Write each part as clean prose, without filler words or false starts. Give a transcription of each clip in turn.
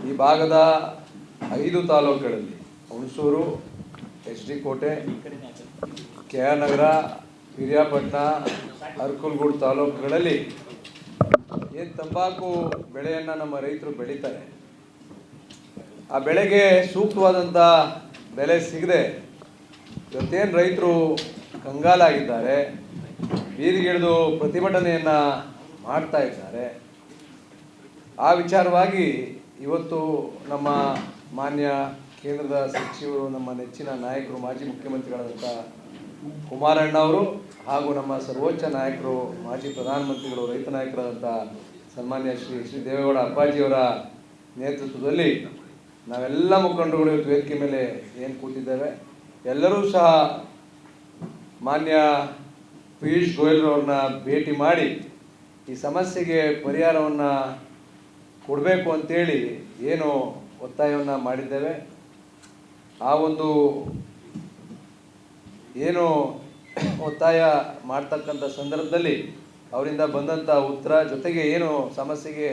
ಈ ಭಾಗದ 5 ತಾಲೂಕುಗಳಲ್ಲಿ ಹುಣಸೂರು, HD ಕೋಟೆ, KR ನಗರ, ಹಿರಿಯಾಪಟ್ಟಣ, ಅರಕಲಗೂಡು ತಾಲೂಕುಗಳಲ್ಲಿ ಏನು ತಂಬಾಕು ಬೆಳೆಯನ್ನು ನಮ್ಮ ರೈತರು ಬೆಳೀತಾರೆ, ಆ ಬೆಳೆಗೆ ಸೂಕ್ತವಾದಂಥ ಬೆಲೆ ಸಿಗದೆ ಇವತ್ತೇನು ರೈತರು ಕಂಗಾಲಾಗಿದ್ದಾರೆ, ಬೀದಿಗಿಳಿದು ಪ್ರತಿಭಟನೆಯನ್ನು ಮಾಡ್ತಾ ಇದ್ದಾರೆ. ಆ ವಿಚಾರವಾಗಿ ಇವತ್ತು ನಮ್ಮ ಮಾನ್ಯ ಕೇಂದ್ರದ ಸಚಿವರು, ನಮ್ಮ ನೆಚ್ಚಿನ ನಾಯಕರು, ಮಾಜಿ ಮುಖ್ಯಮಂತ್ರಿಗಳಾದಂಥ ಕುಮಾರಣ್ಣವರು ಹಾಗೂ ನಮ್ಮ ಸರ್ವೋಚ್ಚ ನಾಯಕರು, ಮಾಜಿ ಪ್ರಧಾನಮಂತ್ರಿಗಳು, ರೈತ ನಾಯಕರಾದಂಥ ಸನ್ಮಾನ್ಯ ಶ್ರೀ ದೇವೇಗೌಡ ಅಪ್ಪಾಜಿಯವರ ನೇತೃತ್ವದಲ್ಲಿ ನಾವೆಲ್ಲ ಮುಖಂಡರುಗಳು ಇವತ್ತು ವೇದಿಕೆ ಮೇಲೆ ಏನು ಕೂತಿದ್ದೇವೆ, ಎಲ್ಲರೂ ಸಹ ಮಾನ್ಯ ಪಿಯೂಷ್ ಗೋಯಲ್ರವ್ರನ್ನ ಭೇಟಿ ಮಾಡಿ ಈ ಸಮಸ್ಯೆಗೆ ಪರಿಹಾರವನ್ನು ಕೊಡಬೇಕು ಅಂತೇಳಿ ಏನು ಒತ್ತಾಯವನ್ನು ಮಾಡಿದ್ದೇವೆ. ಆ ಒಂದು ಏನು ಒತ್ತಾಯ ಮಾಡ್ತಕ್ಕಂಥ ಸಂದರ್ಭದಲ್ಲಿ ಅವರಿಂದ ಬಂದಂಥ ಉತ್ತರ ಜೊತೆಗೆ ಏನು ಸಮಸ್ಯೆಗೆ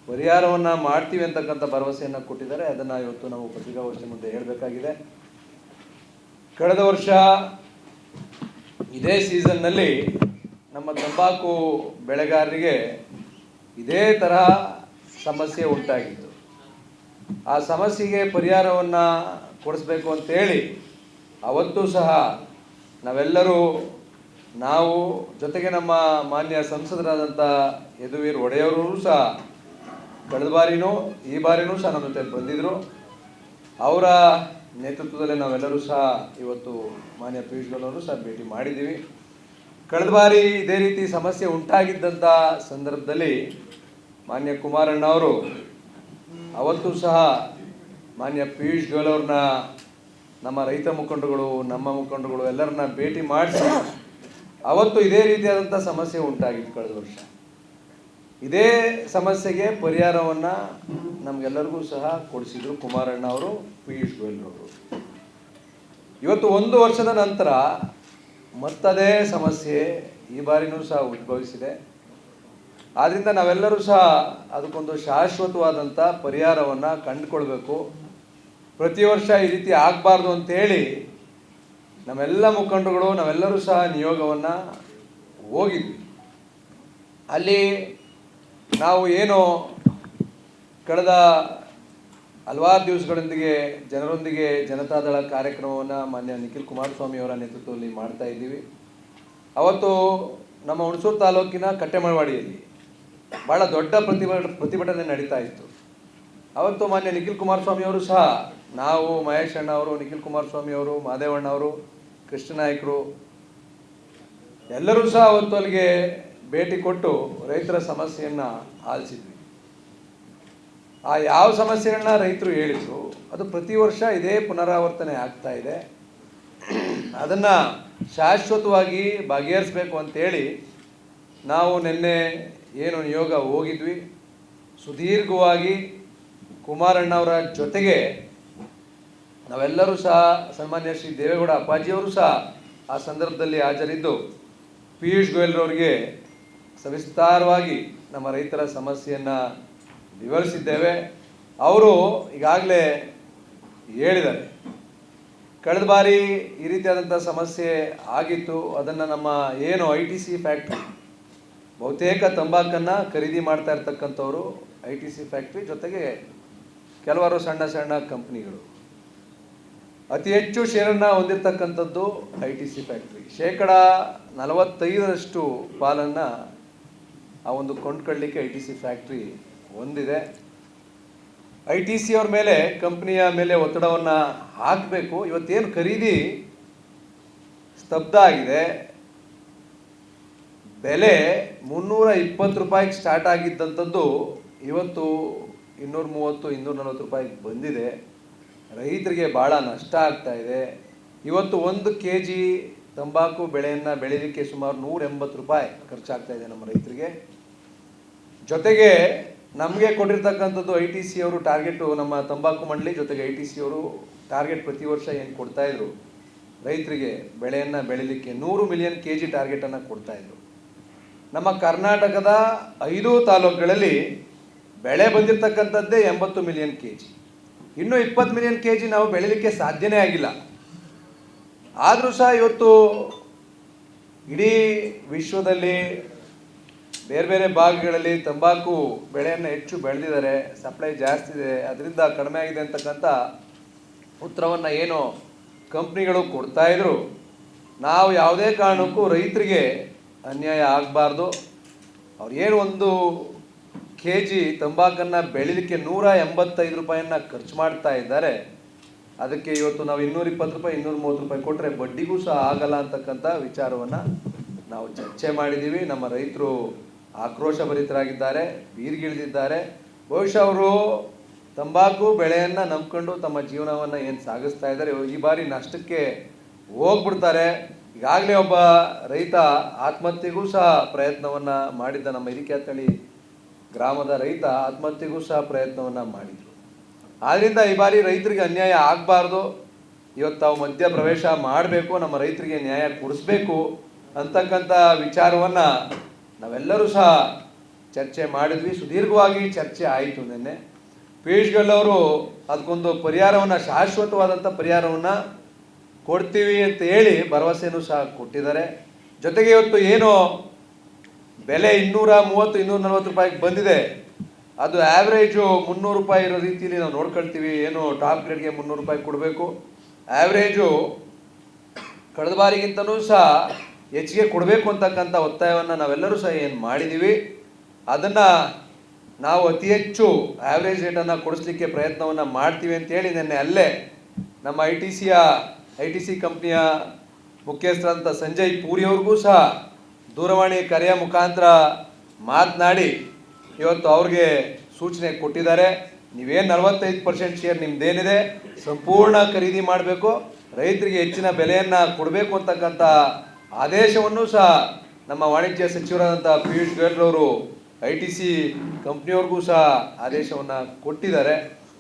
ಪರಿಹಾರವನ್ನು ಮಾಡ್ತೀವಿ ಅಂತಕ್ಕಂಥ ಭರವಸೆಯನ್ನು ಕೊಟ್ಟಿದ್ದಾರೆ. ಅದನ್ನು ಇವತ್ತು ನಾವು ಪತ್ರಿಕಾಗೋಷ್ಠಿ ಮುಂದೆ ಹೇಳಬೇಕಾಗಿದೆ. ಕಳೆದ ವರ್ಷ ಇದೇ ಸೀಸನ್ನಲ್ಲಿ ನಮ್ಮ ತಂಬಾಕು ಬೆಳೆಗಾರರಿಗೆ ಇದೇ ತರಹ ಸಮಸ್ಯೆ ಉಂಟಾಗಿತ್ತು. ಆ ಸಮಸ್ಯೆಗೆ ಪರಿಹಾರವನ್ನು ಕೊಡಿಸ್ಬೇಕು ಅಂತೇಳಿ ಅವತ್ತೂ ಸಹ ನಾವೆಲ್ಲರೂ ನಾವು ಜೊತೆಗೆ ನಮ್ಮ ಮಾನ್ಯ ಸಂಸದರಾದಂಥ ಯದುವೀರ್ ಒಡೆಯವರು ಸಹ ಕಳೆದ ಬಾರಿನೂ ಈ ಬಾರಿನೂ ಸಹ ನಮ್ಮ ಜೊತೆ ಬಂದಿದ್ದರು. ಅವರ ನೇತೃತ್ವದಲ್ಲಿ ನಾವೆಲ್ಲರೂ ಸಹ ಇವತ್ತು ಮಾನ್ಯ ಪಿಯೂಷ್ ಗೋಯಲ್ ಅವರು ಸಹ ಭೇಟಿ ಮಾಡಿದ್ದೀವಿ. ಕಳೆದ ಬಾರಿ ಇದೇ ರೀತಿ ಸಮಸ್ಯೆ ಉಂಟಾಗಿದ್ದಂಥ ಸಂದರ್ಭದಲ್ಲಿ ಮಾನ್ಯ ಕುಮಾರಣ್ಣ ಅವರು ಅವತ್ತು ಸಹ ಮಾನ್ಯ ಪಿಯೂಷ್ ಗೋಯಲ್ ಅವ್ರನ್ನ, ನಮ್ಮ ರೈತ ಮುಖಂಡರುಗಳು, ನಮ್ಮ ಮುಖಂಡರುಗಳು ಎಲ್ಲರನ್ನ ಭೇಟಿ ಮಾಡಿಸಿ ಅವತ್ತು ಇದೇ ರೀತಿಯಾದಂಥ ಸಮಸ್ಯೆ ಉಂಟಾಗಿತ್ತು ಕಳೆದ ವರ್ಷ. ಇದೇ ಸಮಸ್ಯೆಗೆ ಪರಿಹಾರವನ್ನು ನಮಗೆಲ್ಲರಿಗೂ ಸಹ ಕೊಡಿಸಿದರು ಕುಮಾರಣ್ಣ ಅವರು, ಪಿಯೂಷ್ ಗೋಯಲ್ ಅವರು. ಇವತ್ತು 1 ವರ್ಷದ ನಂತರ ಮತ್ತದೇ ಸಮಸ್ಯೆ ಈ ಬಾರಿನೂ ಸಹ ಉದ್ಭವಿಸಿದೆ. ಆದ್ದರಿಂದ ನಾವೆಲ್ಲರೂ ಸಹ ಅದಕ್ಕೊಂದು ಶಾಶ್ವತವಾದಂಥ ಪರಿಹಾರವನ್ನು ಕಂಡುಕೊಳ್ಬೇಕು. ಪ್ರತಿ ವರ್ಷ ಈ ರೀತಿ ಆಗಬಾರ್ದು ಅಂತೇಳಿ ನಮ್ಮೆಲ್ಲ ಮುಖಂಡರುಗಳು ನಾವೆಲ್ಲರೂ ಸಹ ನಿಯೋಗವನ್ನು ಹೋಗಿದ್ವಿ. ಅಲ್ಲಿ ನಾವು ಏನು ಕಳೆದ ಹಲವಾರು ದಿವಸಗಳೊಂದಿಗೆ ಜನರೊಂದಿಗೆ ಜನತಾದಳ ಕಾರ್ಯಕ್ರಮವನ್ನು ಮಾನ್ಯ ನಿಖಿಲ್ ಕುಮಾರಸ್ವಾಮಿ ಅವರ ನೇತೃತ್ವದಲ್ಲಿ ಮಾಡ್ತಾ ಇದ್ದೀವಿ. ಅವತ್ತು ನಮ್ಮ ಹುಣಸೂರು ತಾಲೂಕಿನ ಕಟ್ಟೆಮಳವಾಡಿಯಲ್ಲಿ ಭಾಳ ದೊಡ್ಡ ಪ್ರತಿಭಟನೆ ನಡೀತಾ ಇತ್ತು. ಅವತ್ತು ಮಾನ್ಯ ನಿಖಿಲ್ ಕುಮಾರಸ್ವಾಮಿ ಅವರು ಸಹ, ನಾವು, ಮಹೇಶ್ ಅಣ್ಣ ಅವರು, ನಿಖಿಲ್ ಕುಮಾರಸ್ವಾಮಿ ಅವರು, ಮಾದೇವಣ್ಣ ಅವರು, ಕೃಷ್ಣ ನಾಯ್ಕರು ಎಲ್ಲರೂ ಸಹ ಅವತ್ತು ಅಲ್ಲಿಗೆ ಭೇಟಿ ಕೊಟ್ಟು ರೈತರ ಸಮಸ್ಯೆಯನ್ನು ಆಲಿಸಿದ್ವಿ. ಆ ಯಾವ ಸಮಸ್ಯೆಗಳನ್ನ ರೈತರು ಹೇಳಿದ್ರು ಅದು ಪ್ರತಿ ವರ್ಷ ಇದೇ ಪುನರಾವರ್ತನೆ ಆಗ್ತಾ ಇದೆ. ಅದನ್ನು ಶಾಶ್ವತವಾಗಿ ಬಗೆಹರಿಸಬೇಕು ಅಂತೇಳಿ ನಾವು ನಿನ್ನೆ ಏನು ನಿಯೋಗ ಹೋಗಿದ್ವಿ. ಸುದೀರ್ಘವಾಗಿ ಕುಮಾರಣ್ಣವರ ಜೊತೆಗೆ ನಾವೆಲ್ಲರೂ ಸಹ, ಸನ್ಮಾನ್ಯ ಶ್ರೀ ದೇವೇಗೌಡ ಅಪ್ಪಾಜಿಯವರು ಸಹ ಆ ಸಂದರ್ಭದಲ್ಲಿ ಹಾಜರಿದ್ದು ಪಿಯೂಷ್ ಗೋಯಲ್ರವರಿಗೆ ಸವಿಸ್ತಾರವಾಗಿ ನಮ್ಮ ರೈತರ ಸಮಸ್ಯೆಯನ್ನು ವಿವರಿಸಿದ್ದೇವೆ. ಅವರು ಈಗಾಗಲೇ ಹೇಳಿದ್ದಾರೆ, ಕಳೆದ ಬಾರಿ ಈ ರೀತಿಯಾದಂಥ ಸಮಸ್ಯೆ ಆಗಿತ್ತು. ಅದನ್ನು ನಮ್ಮ ಏನು ITC ಫ್ಯಾಕ್ಟ್ರಿ, ಬಹುತೇಕ ತಂಬಾಕನ್ನು ಖರೀದಿ ಮಾಡ್ತಾ ಇರ್ತಕ್ಕಂಥವ್ರು ITC ಫ್ಯಾಕ್ಟ್ರಿ, ಜೊತೆಗೆ ಕೆಲವಾರು ಸಣ್ಣ ಸಣ್ಣ ಕಂಪ್ನಿಗಳು. ಅತಿ ಹೆಚ್ಚು ಶೇರನ್ನು ಹೊಂದಿರತಕ್ಕಂಥದ್ದು ITC ಫ್ಯಾಕ್ಟ್ರಿ. 45% ಪಾಲನ್ನು ಆ ಒಂದು ಕೊಂಡ್ಕೊಳ್ಳಿಕ್ಕೆ ITC ಫ್ಯಾಕ್ಟ್ರಿ ಹೊಂದಿದೆ. ITC ಅವ್ರ ಮೇಲೆ, ಕಂಪ್ನಿಯ ಮೇಲೆ ಒತ್ತಡವನ್ನು ಹಾಕಬೇಕು. ಇವತ್ತೇನು ಖರೀದಿ ಸ್ತಬ್ಧ ಆಗಿದೆ, ಬೆಲೆ 320 ರೂಪಾಯಿಗೆ ಸ್ಟಾರ್ಟ್ ಆಗಿದ್ದಂಥದ್ದು ಇವತ್ತು 230, 240 ರೂಪಾಯಿಗೆ ಬಂದಿದೆ. ರೈತರಿಗೆ ಭಾಳ ನಷ್ಟ ಆಗ್ತಾ ಇದೆ. ಇವತ್ತು 1 kg ತಂಬಾಕು ಬೆಳೆಯನ್ನು ಬೆಳೀಲಿಕ್ಕೆ ಸುಮಾರು 180 ರೂಪಾಯಿ ಖರ್ಚಾಗ್ತಾ ಇದೆ ನಮ್ಮ ರೈತರಿಗೆ. ಜೊತೆಗೆ ನಮಗೆ ಕೊಟ್ಟಿರ್ತಕ್ಕಂಥದ್ದು ITC ಅವರು ಟಾರ್ಗೆಟು, ನಮ್ಮ ತಂಬಾಕು ಮಂಡಳಿ ಜೊತೆಗೆ ITC ಅವರು ಟಾರ್ಗೆಟ್ ಪ್ರತಿ ವರ್ಷ ಏನು ಕೊಡ್ತಾಯಿದ್ರು ರೈತರಿಗೆ ಬೆಳೆಯನ್ನು ಬೆಳೀಲಿಕ್ಕೆ 100 ಮಿಲಿಯನ್ kg ಟಾರ್ಗೆಟನ್ನು ಕೊಡ್ತಾಯಿದ್ರು. ನಮ್ಮ ಕರ್ನಾಟಕದ 5 ತಾಲೂಕುಗಳಲ್ಲಿ ಬೆಳೆ ಬಂದಿರತಕ್ಕಂಥದ್ದೇ 80 ಮಿಲಿಯನ್ ಕೆ ಜಿ. ಇನ್ನೂ 20 ಮಿಲಿಯನ್ ಕೆ ಜಿ ನಾವು ಬೆಳೀಲಿಕ್ಕೆ ಸಾಧ್ಯನೇ ಆಗಿಲ್ಲ. ಆದರೂ ಸಹ ಇವತ್ತು ಇಡೀ ವಿಶ್ವದಲ್ಲಿ ಬೇರೆ ಬೇರೆ ಭಾಗಗಳಲ್ಲಿ ತಂಬಾಕು ಬೆಳೆಯನ್ನು ಹೆಚ್ಚು ಬೆಳೆದಿದ್ದಾರೆ, ಸಪ್ಲೈ ಜಾಸ್ತಿ ಇದೆ, ಅದರಿಂದ ಕಡಿಮೆ ಆಗಿದೆ ಅಂತಕ್ಕಂಥ ಉತ್ತರವನ್ನು ಏನು ಕಂಪ್ನಿಗಳು ಕೊಡ್ತಾಯಿದ್ರು. ನಾವು ಯಾವುದೇ ಕಾರಣಕ್ಕೂ ರೈತರಿಗೆ ಅನ್ಯಾಯ ಆಗಬಾರ್ದು. ಅವ್ರು ಏನು 1 ಕೆ ಜಿ ತಂಬಾಕನ್ನು ಬೆಳೀಲಿಕ್ಕೆ 185 ರೂಪಾಯಿಯನ್ನು ಖರ್ಚು ಮಾಡ್ತಾ ಇದ್ದಾರೆ. ಅದಕ್ಕೆ ಇವತ್ತು ನಾವು 220 ರೂಪಾಯಿ 230 ರೂಪಾಯಿ ಕೊಟ್ಟರೆ ಬಡ್ಡಿಗೂ ಸಹ ಆಗಲ್ಲ ಅಂತಕ್ಕಂಥ ವಿಚಾರವನ್ನು ನಾವು ಚರ್ಚೆ ಮಾಡಿದ್ದೀವಿ. ನಮ್ಮ ರೈತರು ಆಕ್ರೋಶಭರಿತರಾಗಿದ್ದಾರೆ, ಬೀರ್ಗಿಳಿದಿದ್ದಾರೆ. ಬಹುಶಃ ಅವರು ತಂಬಾಕು ಬೆಳೆಯನ್ನು ನಂಬ್ಕೊಂಡು ತಮ್ಮ ಜೀವನವನ್ನು ಏನು ಸಾಗಿಸ್ತಾ ಇದ್ದಾರೆ, ಈ ಬಾರಿ ನಷ್ಟಕ್ಕೆ ಹೋಗ್ಬಿಡ್ತಾರೆ. ಈಗಾಗಲೇ ಒಬ್ಬ ರೈತ ಆತ್ಮಹತ್ಯೆಗೂ ಸಹ ಪ್ರಯತ್ನವನ್ನು ಮಾಡಿದ್ದ. ನಮ್ಮ ಹಿರಿಕ್ಯಾತಳ್ಳಿ ಗ್ರಾಮದ ರೈತ ಆತ್ಮಹತ್ಯೆಗೂ ಸಹ ಪ್ರಯತ್ನವನ್ನು ಮಾಡಿದರು. ಆದ್ದರಿಂದ ಈ ಬಾರಿ ರೈತರಿಗೆ ಅನ್ಯಾಯ ಆಗಬಾರ್ದು. ಇವತ್ತು ತಾವು ಮಧ್ಯ ಪ್ರವೇಶ ಮಾಡಬೇಕು, ನಮ್ಮ ರೈತರಿಗೆ ನ್ಯಾಯ ಕೊಡಿಸ್ಬೇಕು ಅಂತಕ್ಕಂಥ ವಿಚಾರವನ್ನು ನಾವೆಲ್ಲರೂ ಸಹ ಚರ್ಚೆ ಮಾಡಿದ್ವಿ. ಸುದೀರ್ಘವಾಗಿ ಚರ್ಚೆ ಆಯಿತು. ನಿನ್ನೆ ಪಿಯೂಷ್ ಗೋಯಲ್ ಅವರು ಅದಕ್ಕೊಂದು ಪರಿಹಾರವನ್ನು, ಶಾಶ್ವತವಾದಂಥ ಪರಿಹಾರವನ್ನು ಕೊಡ್ತೀವಿ ಅಂತ ಹೇಳಿ ಭರವಸೆಯೂ ಸಹ ಕೊಟ್ಟಿದ್ದಾರೆ. ಜೊತೆಗೆ ಇವತ್ತು ಏನು ಬೆಲೆ 230 240 ರೂಪಾಯಿಗೆ ಬಂದಿದೆ, ಅದು ಆ್ಯಾವ್ರೇಜು 300 ರೂಪಾಯಿ ಇರೋ ರೀತಿಯಲ್ಲಿ ನಾವು ನೋಡ್ಕೊಳ್ತೀವಿ. ಏನು ಟಾಪ್ ಗ್ರೇಡ್ಗೆ 300 ರೂಪಾಯಿ ಕೊಡಬೇಕು, ಆ್ಯಾವ್ರೇಜು ಕಳೆದ ಬಾರಿಗಿಂತನೂ ಸಹ ಹೆಚ್ಚಿಗೆ ಕೊಡಬೇಕು ಅಂತಕ್ಕಂಥ ಒತ್ತಾಯವನ್ನು ನಾವೆಲ್ಲರೂ ಸಹ ಏನು ಮಾಡಿದ್ದೀವಿ. ಅದನ್ನು ನಾವು ಅತಿ ಹೆಚ್ಚು ಆ್ಯಾವ್ರೇಜ್ ರೇಟನ್ನು ಕೊಡಿಸ್ಲಿಕ್ಕೆ ಪ್ರಯತ್ನವನ್ನು ಮಾಡ್ತೀವಿ ಅಂತೇಳಿ ನಿನ್ನೆ ಅಲ್ಲೇ ನಮ್ಮ ಐ ಟಿ ಸಿ ಕಂಪ್ನಿಯ ಮುಖ್ಯಸ್ಥರಂಥ ಸಂಜಯ್ ಪೂರಿ ಅವ್ರಿಗೂ ಸಹ ದೂರವಾಣಿ ಕರೆಯ ಮುಖಾಂತರ ಮಾತನಾಡಿ ಇವತ್ತು ಅವ್ರಿಗೆ ಸೂಚನೆ ಕೊಟ್ಟಿದ್ದಾರೆ. ನೀವೇನು 45% ಶೇರ್ ನಿಮ್ಮದೇನಿದೆ ಸಂಪೂರ್ಣ ಖರೀದಿ ಮಾಡಬೇಕು, ರೈತರಿಗೆ ಹೆಚ್ಚಿನ ಬೆಲೆಯನ್ನು ಕೊಡಬೇಕು ಅಂತಕ್ಕಂಥ ಆದೇಶವನ್ನು ಸಹ ನಮ್ಮ ವಾಣಿಜ್ಯ ಸಚಿವರಾದಂಥ ಪಿಯೂಷ್ ಗೋಯಲ್ ಅವರು ಐ ಟಿ ಸಿ ಕಂಪ್ನಿಯವ್ರಿಗೂ ಸಹ ಆದೇಶವನ್ನು ಕೊಟ್ಟಿದ್ದಾರೆ.